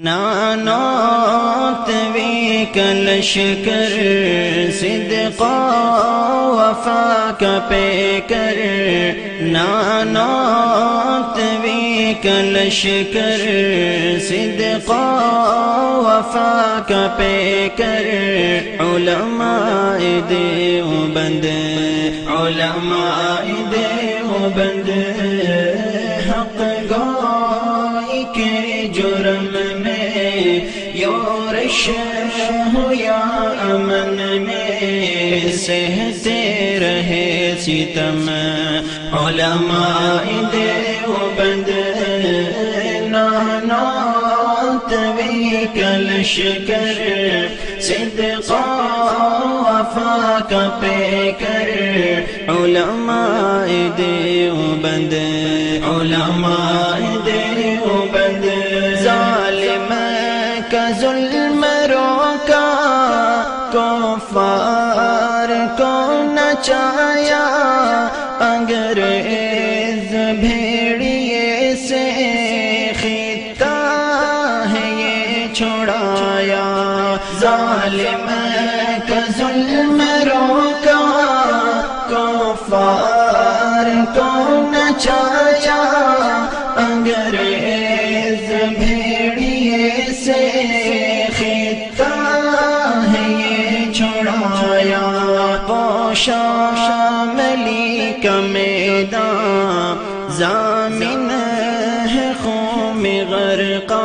نانوت وی کلشکر صدقا وفا کا پیکر نانوت وی کلشکر صدقا وفا کا پیکر علماء دیوبند علماء دیوبند حق گوئی کے جرم میں یورش ہو یا امن میں سہتے رہے ستم علماء دیوبند نانوت وی کلشکر صدقا وفا کا پیکر علماء دیوبند علماء دیوبند ظالم کا ظلم روکا کفار کو نچایا انگریز بھیڑیے سے خطہ ہے یہ چھڑایا ظالم کا ظلم روکا کفار کو نچایا انگریز بھیڑیے سے خطہ ہے یہ چھڑایا پوشا شاملی کا میدان ضامن ہے خون غرقا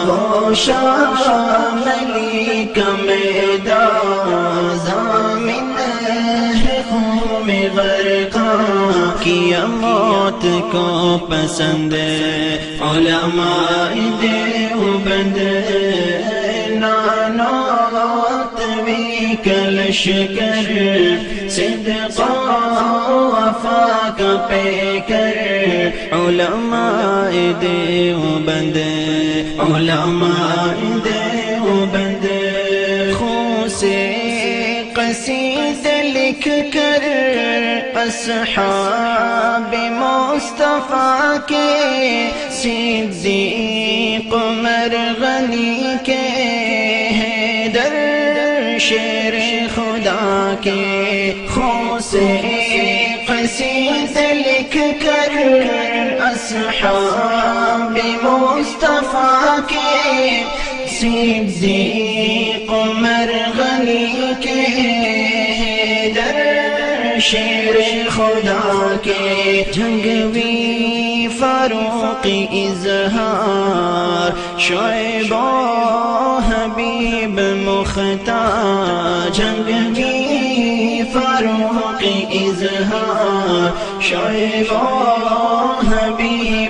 پوشا شاملی کا میدان ضامن ہے خون غرقا کیا موت کو پسند علماء دیوبند نانوت وی کلشکر صدقا وفا کا پیکر علماء دیوبند علماء دیوبند خون سے قصید لکھ کر اصحاب مصطفیٰ کے صدیق عمر غنی کے حیدر شیر خدا کے خون سے قصید لکھ کر اصحاب مصطفیٰ کے صدیق عمر غنی کے حیدر شیر خدا کے جنگوی فاروق اظہار شعیب و حبیب مختار جنگوی فاروق اظہار شعیب و حبیب